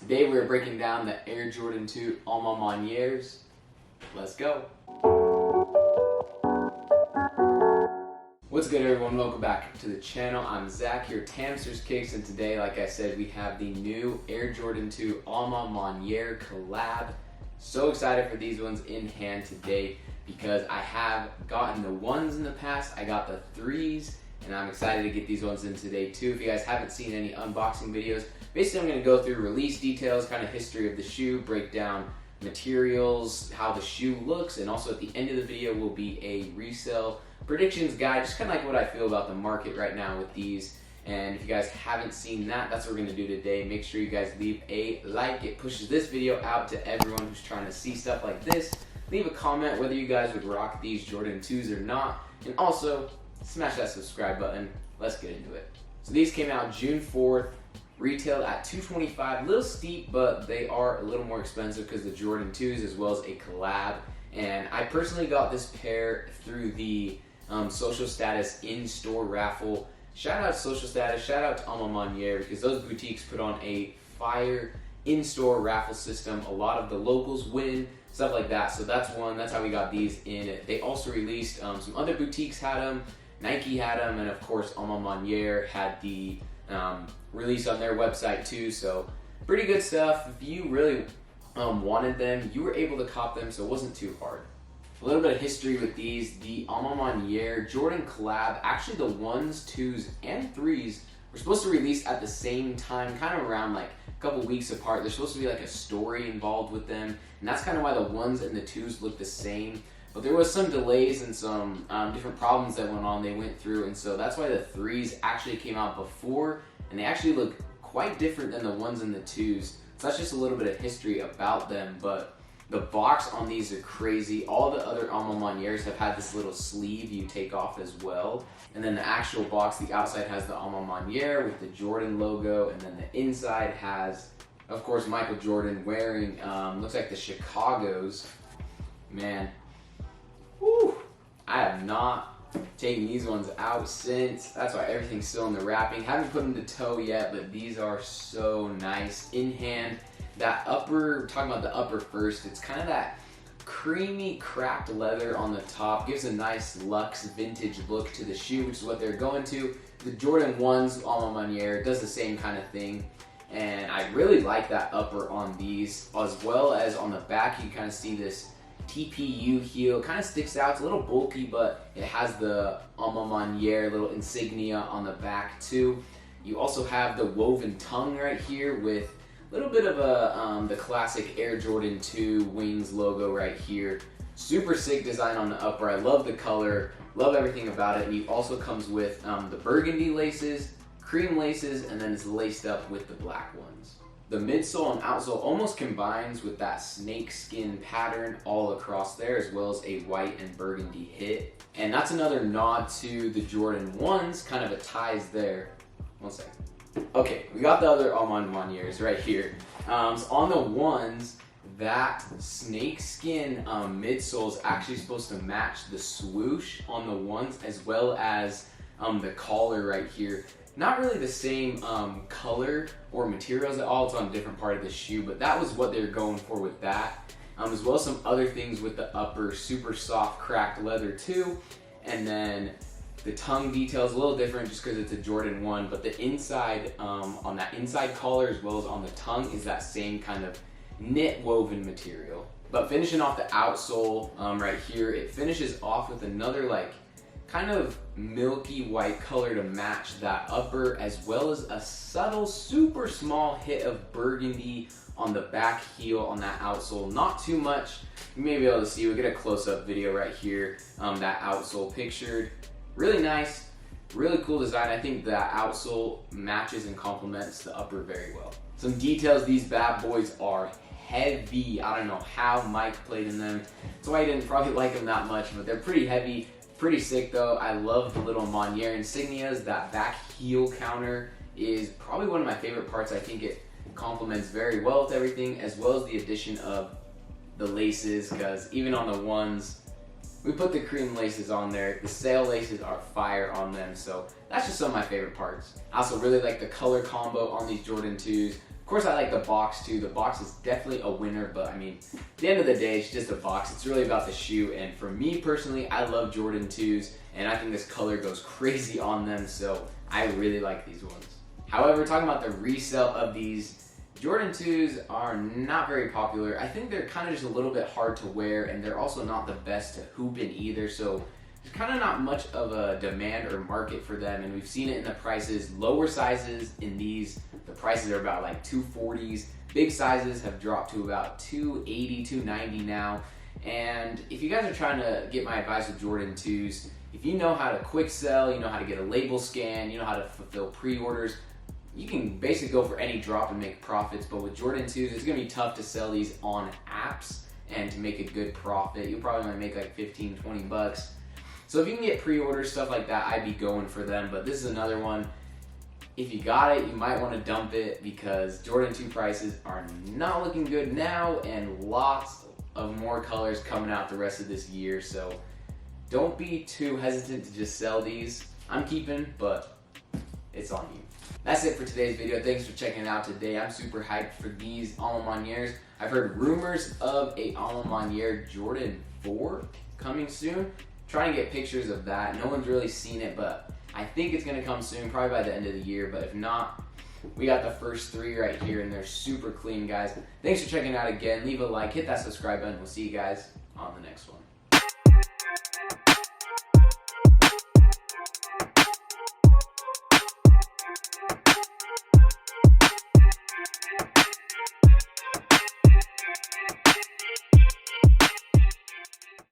Today we're breaking down the Air Jordan 2 Alma Manieres. Let's go. What's good, everyone? Welcome back to the channel. I'm Zach here at Hamsters Kicks, and today, like I said, we have the new Air Jordan 2 Alma Maniere collab. So excited for these ones in hand today because I have gotten the ones in the past, I got the threes, and I'm excited to get these ones in today too. If you guys haven't seen any unboxing videos, basically I'm going to go through release details, kind of history of the shoe, break down materials, how the shoe looks, and also at the end of the video will be a resale predictions guide, just kind of like what I feel about the market right now with these. And if you guys haven't seen that, that's what we're going to do today. Make sure you guys leave a like. It pushes this video out to everyone who's trying to see stuff like this. Leave a comment whether you guys would rock these Jordan 2s or not, and also smash that subscribe button. Let's get into it. So these came out June 4th, retailed at $225. A little steep, but they are a little more expensive because the Jordan 2s as well as a collab. And I personally got this pair through the Social Status in-store raffle. Shout out to Social Status, shout out to Alma Maniere, because those boutiques put on a fire in-store raffle system. A lot of the locals win, stuff like that. So that's how we got these in. They also released some other boutiques had them. Nike had them, and of course Alma Maniere had the release on their website too. So pretty good stuff. If you really wanted them, you were able to cop them, so it wasn't too hard. A little bit of history with these. The Alma Maniere Jordan collab, actually the 1s, 2s, and 3s were supposed to release at the same time, kind of around like a couple weeks apart. There's supposed to be like a story involved with them, and that's kind of why the 1s and the 2s look the same. But there was some delays and some different problems that went on they went through, and so that's why the 3s actually came out before, and they actually look quite different than the 1s and the 2s. So that's just a little bit of history about them, but the box on these are crazy. All the other Alma Manieres have had this little sleeve you take off as well. And then the actual box, the outside has the Alma Maniere with the Jordan logo, and then the inside has, of course, Michael Jordan wearing, looks like the Chicago's. Man, whew, I have not taken these ones out since. That's why everything's still in the wrapping. Haven't put them to toe yet, but these are so nice in hand. That upper, talking about the upper first, it's kind of that creamy cracked leather on the top. Gives a nice luxe vintage look to the shoe, which is what they're going to. The Jordan 1s, Alma Maniere, does the same kind of thing. And I really like that upper on these, as well as on the back. You kind of see this TPU heel, kind of sticks out. It's a little bulky, but it has the Alma Maniere little insignia on the back too. You also have the woven tongue right here with a little bit of the classic Air Jordan 2 wings logo right here. Super sick design on the upper. I love the color, love everything about it. And it also comes with the burgundy laces, cream laces, and then it's laced up with the black ones. The midsole and outsole almost combines with that snake skin pattern all across there, as well as a white and burgundy hit. And that's another nod to the Jordan 1s, kind of a ties there. One second. Okay, we got the other Alma Manieres right here. So on the 1s, that snake skin midsole is actually supposed to match the swoosh on the 1s, as well as the collar right here. Not really the same color or materials at all. It's on a different part of the shoe, but that was what they were going for with that. As well as some other things with the upper, super soft cracked leather too. And then the tongue detail is a little different just because it's a Jordan 1, but the inside, on that inside collar as well as on the tongue, is that same kind of knit woven material. But finishing off the outsole right here, it finishes off with another like kind of milky white color to match that upper, as well as a subtle, super small hit of burgundy on the back heel on that outsole. Not too much. You may be able to see, we'll get a close-up video right here, that outsole pictured. Really nice, really cool design. I think that outsole matches and complements the upper very well. Some details, these bad boys are heavy. I don't know how Mike played in them. That's why I didn't probably like them that much, but they're pretty heavy, pretty sick though. I love the little Maniere insignias. That back heel counter is probably one of my favorite parts. I think it complements very well with everything, as well as the addition of the laces, because even on the 1s, we put the cream laces on there. The sail laces are fire on them, so that's just some of my favorite parts. I also really like the color combo on these Jordan 2s. Of course, I like the box too. The box is definitely a winner, but I mean, at the end of the day, it's just a box. It's really about the shoe, and for me personally, I love Jordan 2s, and I think this color goes crazy on them, so I really like these ones. However, talking about the resale of these, Jordan 2s are not very popular. I think they're kind of just a little bit hard to wear, and they're also not the best to hoop in either, so there's kind of not much of a demand or market for them, and we've seen it in the prices. Lower sizes in these, the prices are about like $240s. Big sizes have dropped to about $280, $290 now. And if you guys are trying to get my advice with Jordan 2s, if you know how to quick sell, you know how to get a label scan, you know how to fulfill pre-orders, you can basically go for any drop and make profits. But with Jordan 2s, it's going to be tough to sell these on apps and to make a good profit. You'll probably only make like 15, 20 bucks. So if you can get pre-orders, stuff like that, I'd be going for them. But this is another one. If you got it, you might want to dump it because Jordan 2 prices are not looking good now, and lots of more colors coming out the rest of this year. So don't be too hesitant to just sell these. I'm keeping, but it's on you. That's it for today's video. Thanks for checking it out today. I'm super hyped for these A La Manieres. I've heard rumors of a A La Maniere Jordan 4 coming soon. Trying to get pictures of that. No one's really seen it, but I think it's going to come soon, probably by the end of the year. But if not, we got the first 3 right here, and they're super clean, guys. Thanks for checking it out again. Leave a like, hit that subscribe button. We'll see you guys on the next one.